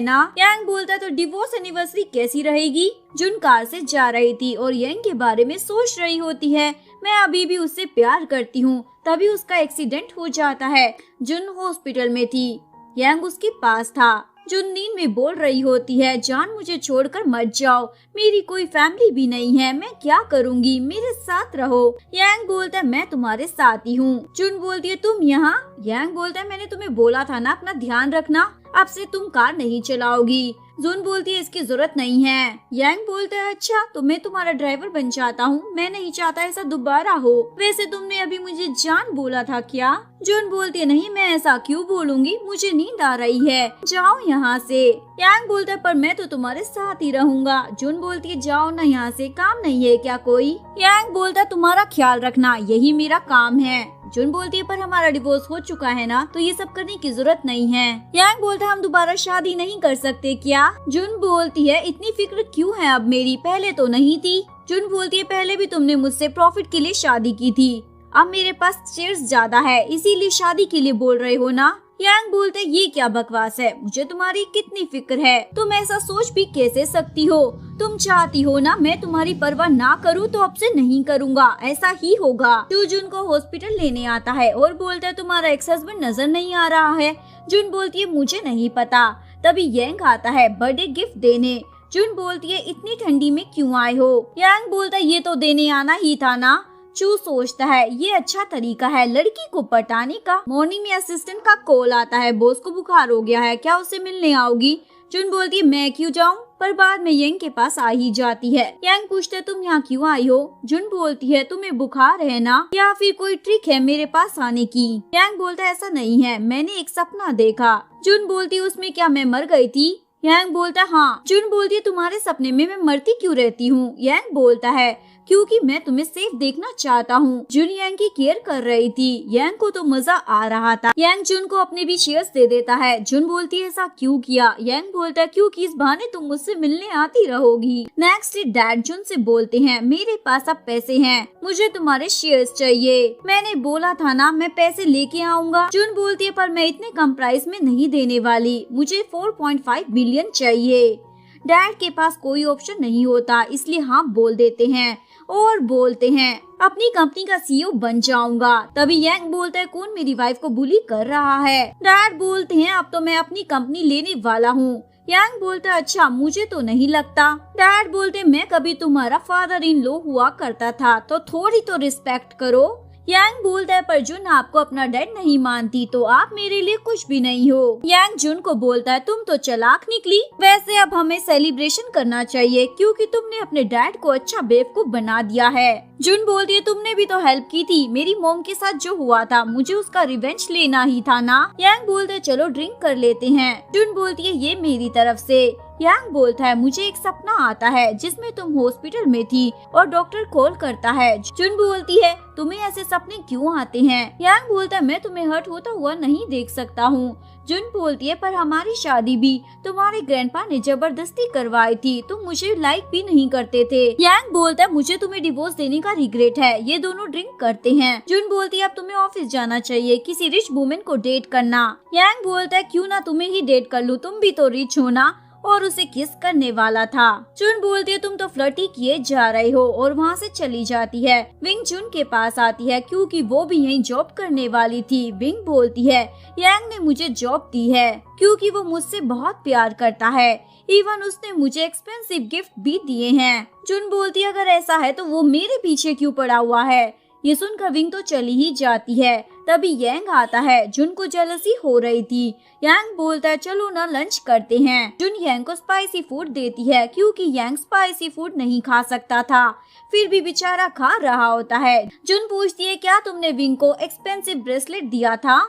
ना? यांग बोलता है तो डिवोर्स एनिवर्सरी कैसी रहेगी? जुन कार से जा रही थी और यांग के बारे में सोच रही होती है। मैं अभी भी उससे प्यार करती हूँ। तभी उसका एक्सीडेंट हो जाता है। जुन हॉस्पिटल में थी, यांग उसके पास था। जुन नींद में बोल रही होती है, जान मुझे छोड़कर मत जाओ, मेरी कोई फैमिली भी नहीं है, मैं क्या करूँगी, मेरे साथ रहो। यांग बोलता है मैं तुम्हारे साथ ही हूँ। जुन बोलती है तुम यहाँ? यांग बोलता है मैंने तुम्हें बोला था ना अपना ध्यान रखना, अब से तुम कार नहीं चलाओगी। जुन बोलती है इसकी जरूरत नहीं है। यांग बोलता है अच्छा तो मैं तुम्हारा ड्राइवर बन जाता हूँ, मैं नहीं चाहता ऐसा दोबारा हो। वैसे तुमने अभी मुझे जान बोला था क्या? जुन बोलती है नहीं मैं ऐसा क्यों बोलूंगी, मुझे नींद आ रही है, जाओ यहाँ से। यांग बोलता है पर मैं तो तुम्हारे साथ ही रहूंगा। जुन बोलती है जाओ ना यहाँ से, काम नहीं है क्या कोई? यांग बोलता है तुम्हारा ख्याल रखना यही मेरा काम है। जुन बोलती है पर हमारा डिवोर्स हो चुका है ना, तो ये सब करने की जरूरत नहीं है। यांग बोलता है हम दोबारा शादी नहीं कर सकते क्या? जुन बोलती है इतनी फिक्र क्यों है अब मेरी, पहले तो नहीं थी। जुन बोलती है पहले भी तुमने मुझसे प्रॉफिट के लिए शादी की थी, अब मेरे पास शेयर्स ज्यादा है इसीलिए शादी के लिए बोल रहे हो ना? यांग बोलते ये क्या बकवास है, मुझे तुम्हारी कितनी फिक्र है, तुम ऐसा सोच भी कैसे सकती हो? तुम चाहती हो ना मैं तुम्हारी परवाह ना करूँ तो अब से नहीं करूँगा, ऐसा ही होगा। जुन को हॉस्पिटल लेने आता है और बोलता है तुम्हारा एक्स हस्बैंड नजर नहीं आ रहा है। जुन बोलती है मुझे नहीं पता। तभी यांग आता है बर्थडे गिफ्ट देने। जुन बोलती है इतनी ठंडी में क्यों आए हो? यांग बोलता है ये तो देने आना ही था ना। चू सोचता है ये अच्छा तरीका है लड़की को पटाने का। मॉर्निंग में असिस्टेंट का कॉल आता है, बॉस को बुखार हो गया है, क्या उससे मिलने आओगी? जुन बोलती है मैं क्यों जाऊँ, पर बाद में यांग के पास आ ही जाती है। यांग पूछता है तुम यहाँ क्यों आई हो? जुन बोलती है तुम्हें बुखार है ना, या फिर कोई ट्रिक है मेरे पास आने की? यांग बोलता है ऐसा नहीं है, मैंने एक सपना देखा। जुन बोलती है उसमें क्या मैं मर गई थी? यांग बोलता है हाँ। जुन बोलती है तुम्हारे सपने में मैं मरती क्यों रहती हूँ? यांग बोलता है क्योंकि मैं तुम्हें सेफ देखना चाहता हूँ। जुन यांग की केयर कर रही थी, यांग को तो मजा आ रहा था। यांग जुन को अपने भी शेयर्स दे देता है। जुन बोलती है ऐसा क्यों किया? यांग बोलता है क्योंकि इस बहाने तुम मुझसे मिलने आती रहोगी। नेक्स्ट डैड जुन से बोलते हैं मेरे पास अब पैसे हैं, मुझे तुम्हारे शेयर्स चाहिए, मैंने बोला था ना मैं पैसे लेके आऊंगा। जुन बोलती है पर मैं इतने कम प्राइस में नहीं देने वाली, मुझे 4.5 बिलियन चाहिए। डैड के पास कोई ऑप्शन नहीं होता इसलिए हाँ बोल देते हैं और बोलते हैं अपनी कंपनी का सीईओ बन जाऊंगा। तभी यांग बोलता है कौन मेरी वाइफ को बुली कर रहा है? डैड बोलते हैं अब तो मैं अपनी कंपनी लेने वाला हूँ। यांग बोलता है अच्छा मुझे तो नहीं लगता। डैड बोलते मैं कभी तुम्हारा फादर इन लॉ हुआ करता था तो थोड़ी तो रिस्पेक्ट करो। यांग बोलता है पर जुन आपको अपना डैड नहीं मानती तो आप मेरे लिए कुछ भी नहीं हो। यांग जुन को बोलता है तुम तो चालाक निकली, वैसे अब हमें सेलिब्रेशन करना चाहिए क्योंकि तुमने अपने डैड को अच्छा बेवकूफ बना दिया है। जुन बोलती है तुमने भी तो हेल्प की थी, मेरी मॉम के साथ जो हुआ था मुझे उसका रिवेंज लेना ही था ना। यांग बोलता है चलो ड्रिंक कर लेते हैं। जुन बोलती है ये मेरी तरफ से। यांग बोलता है मुझे एक सपना आता है जिसमें तुम हॉस्पिटल में थी और डॉक्टर कॉल करता है। जुन बोलती है तुम्हें ऐसे सपने क्यों आते हैं? यांग बोलता है मैं तुम्हें हर्ट होता हुआ नहीं देख सकता हूँ। जुन बोलती है पर हमारी शादी भी तुम्हारे ग्रैंडपा ने जबरदस्ती करवाई थी, तुम मुझे लाइक भी नहीं करते थे। यांग बोलता है मुझे तुम्हें डिवोर्स देने का रिग्रेट है। ये दोनों ड्रिंक करते हैं। जुन बोलती है अब तुम्हें ऑफिस जाना चाहिए, किसी रिच वुमेन को डेट करना। यांग बोलता है क्यों ना तुम्हें ही डेट कर लूं, तुम भी तो रिच हो ना, और उसे किस करने वाला था। जुन बोलती है तुम तो फ्लर्टी किए जा रहे हो और वहाँ से चली जाती है। विंग जुन के पास आती है क्योंकि वो भी यहीं जॉब करने वाली थी। विंग बोलती है यांग ने मुझे जॉब दी है क्योंकि वो मुझसे बहुत प्यार करता है, इवन उसने मुझे एक्सपेंसिव गिफ्ट भी दिए हैं। जुन बोलती है अगर ऐसा है तो वो मेरे पीछे क्यों पड़ा हुआ है? ये सुनकर विंग तो चली ही जाती है। तभी यांग आता है, जुन को जेलसी हो रही थी। यांग बोलता है चलो ना लंच करते हैं। जुन यांग को स्पाइसी फूड देती है क्योंकि यांग स्पाइसी फूड नहीं खा सकता था, फिर भी बेचारा खा रहा होता है। जुन पूछती है क्या तुमने विंग को एक्सपेंसिव ब्रेसलेट दिया था?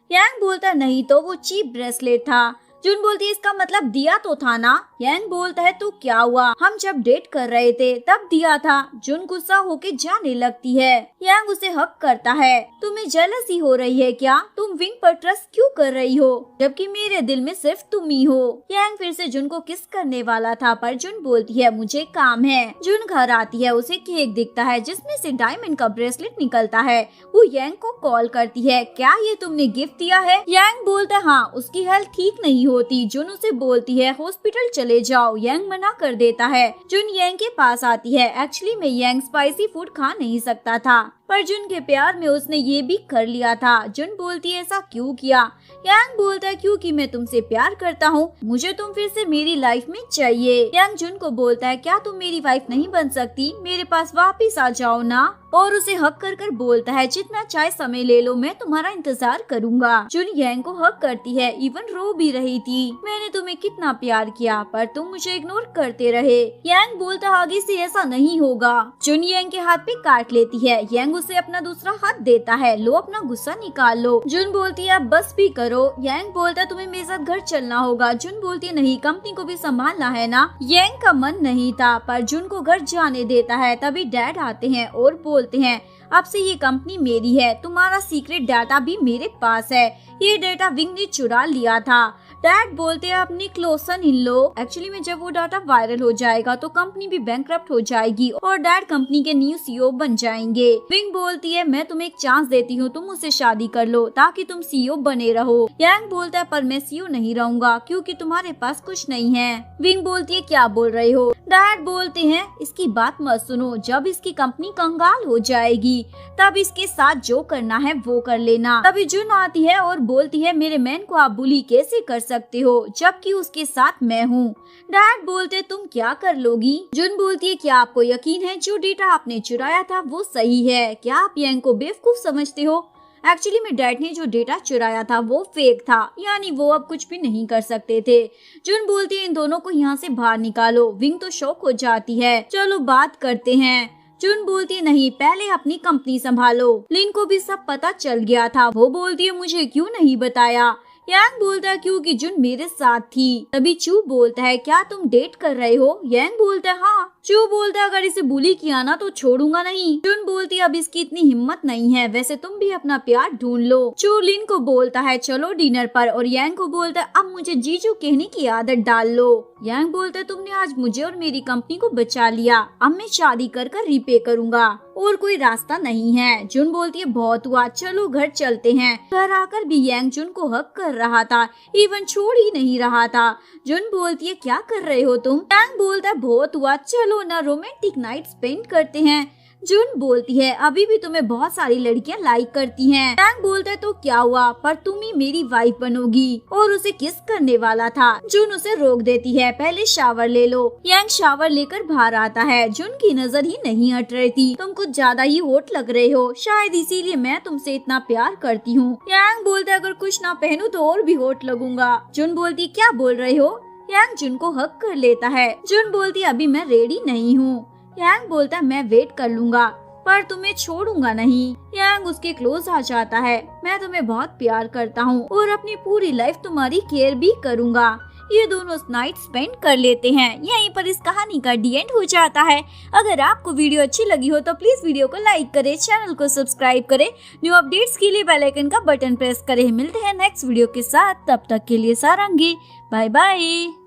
यांग बोलता नहीं तो वो चीप ब्रेसलेट था। जुन बोलती है इसका मतलब दिया तो था ना। यांग बोलता है तो क्या हुआ, हम जब डेट कर रहे थे तब दिया था। जुन गुस्सा होके जाने लगती है। यांग उसे हक करता है। तुम्हें जेलसी हो रही है क्या? तुम विंग पर ट्रस्ट क्यों कर रही हो जबकि मेरे दिल में सिर्फ तुम ही हो। यांग फिर से जुन को किस करने वाला था पर जुन बोलती है मुझे काम है। जुन घर आती है, उसे केक दिखता है जिसमें से डायमंड का ब्रेसलेट निकलता है। वो यांग को कॉल करती है, क्या ये तुमने गिफ्ट दिया है? यांग बोलता है हाँ, उसकी हेल्थ ठीक नहीं होती। जुन उसे बोलती है हॉस्पिटल चले जाओ। यांग मना कर देता है। जुन यांग के पास आती है। एक्चुअली में यांग स्पाइसी फूड खा नहीं सकता था पर जुन के प्यार में उसने ये भी कर लिया था। जुन बोलती है ऐसा क्यों किया? यांग बोलता है क्योंकि मैं तुमसे प्यार करता हूँ, मुझे तुम फिर से मेरी लाइफ में चाहिए। यांग जुन को बोलता है क्या तुम मेरी वाइफ नहीं बन सकती, मेरे पास वापिस आ जाओ ना। और उसे हक कर बोलता है जितना चाहे समय ले लो, मैं तुम्हारा इंतजार करूंगा। जुन यांग को हक करती है, इवन रो भी रही थी। मैंने तुम्हें कितना प्यार किया पर तुम मुझे इग्नोर करते रहे। यांग बोलता आगे से ऐसा नहीं होगा। जुन यांग के हाथ पे काट लेती है। यांग उसे अपना दूसरा हाथ देता है, लो अपना गुस्सा निकाल लो। जुन बोलती है बस भी करो। यांग बोलता है तुम्हें मेरे साथ घर चलना होगा। जुन बोलती है नहीं, कंपनी को भी संभालना है ना। यांग का मन नहीं था पर जुन को घर जाने देता है। तभी डैड आते हैं और बोलते हैं अब से ये कंपनी मेरी है, तुम्हारा सीक्रेट डाटा भी मेरे पास है। ये डाटा विंग ने चुरा लिया था। डैड बोलते हैं अपनी क्लोसन इन लो। एक्चुअली में जब वो डाटा वायरल हो जाएगा तो कंपनी भी बैंकरप्ट हो जाएगी और डैड कंपनी के न्यू सीईओ बन जाएंगे। विंग बोलती है मैं तुम्हें एक चांस देती हूँ, तुम उससे शादी कर लो ताकि तुम सीईओ बने रहो। यांग बोलता है पर मैं सीईओ नहीं रहूंगा क्योंकि तुम्हारे पास कुछ नहीं है। विंग बोलती है क्या बोल रहे हो? डैड बोलते हैं इसकी बात मत सुनो, जब इसकी कंपनी कंगाल हो जाएगी तब इसके साथ जो करना है वो कर लेना। तभी जुन आती है और बोलती है मेरे मैन को आप बुली कैसे कर सकते हो जबकि उसके साथ मैं हूँ। डैड बोलते तुम क्या कर लोगी? जुन बोलती है क्या आपको यकीन है जो डेटा आपने चुराया था वो सही है? क्या आप यांग को बेवकूफ समझते हो? एक्चुअली में डैड ने जो डेटा चुराया था वो फेक था, यानी वो अब कुछ भी नहीं कर सकते थे। जुन बोलती है इन दोनों को यहाँ से बाहर निकालो। विंग तो शॉक हो जाती है, चलो बात करते हैं। जुन बोलती है नहीं, पहले अपनी कंपनी संभालो। लिन को भी सब पता चल गया था। वो बोलती है मुझे क्यों नहीं बताया? यांग बोलता है क्योंकि जुन मेरे साथ थी। तभी चू बोलता है क्या तुम डेट कर रहे हो? यांग बोलता है हाँ। चू बोलता है अगर इसे बुली किया ना तो छोड़ूंगा नहीं। जुन बोलती है अब इसकी इतनी हिम्मत नहीं है, वैसे तुम भी अपना प्यार ढूंढ लो। चू लिन को बोलता है चलो डिनर पर और यांग को बोलता है अब मुझे जीजू कहने की आदत डाल लो। यांग बोलता है तुमने आज मुझे और मेरी कंपनी को बचा लिया, अब मैं शादी कर रीपे करूंगा और कोई रास्ता नहीं है। जुन बोलती है बहुत हुआ, चलो घर चलते हैं। घर आकर भी यांग जुन को हक कर रहा था, इवन छोड़ ही नहीं रहा था। जुन बोलती है क्या कर रहे हो तुम? यांग बोलता है बहुत हुआ, चलो ना रोमांटिक नाइट स्पेंड करते हैं। जुन बोलती है अभी भी तुम्हें बहुत सारी लड़कियां लाइक करती हैं। यांग बोलता है तो क्या हुआ, पर तुम ही मेरी वाइफ बनोगी। और उसे किस करने वाला था। जुन उसे रोक देती है, पहले शावर ले लो। यांग शावर लेकर बाहर आता है। जुन की नजर ही नहीं हट रही थी, तुम कुछ ज्यादा ही हॉट लग रहे हो, शायद इसीलिए मैं तुमसे इतना प्यार करती हूँ। यांग बोलता है अगर कुछ ना पहनूं तो और भी हॉट लगूंगा। जुन बोलती क्या बोल रहे हो? यांग जुन को हक कर लेता है। जुन बोलती अभी मैं रेडी नहीं हूँ। यांग बोलता है मैं वेट कर लूंगा पर तुम्हें छोड़ूंगा नहीं। यांग उसके क्लोज आ जाता है, मैं तुम्हें बहुत प्यार करता हूँ और अपनी पूरी लाइफ तुम्हारी केयर भी करूंगा। ये दोनों नाइट स्पेंड कर लेते हैं। यहीं पर इस कहानी का डी एंड हो जाता है। अगर आपको वीडियो अच्छी लगी हो तो प्लीज वीडियो को लाइक करें, चैनल को सब्सक्राइब करें, न्यू अपडेट्स के लिए बेल आइकन का बटन प्रेस करें। मिलते हैं नेक्स्ट वीडियो के साथ, तब तक के लिए सारंगी, बाय बाय।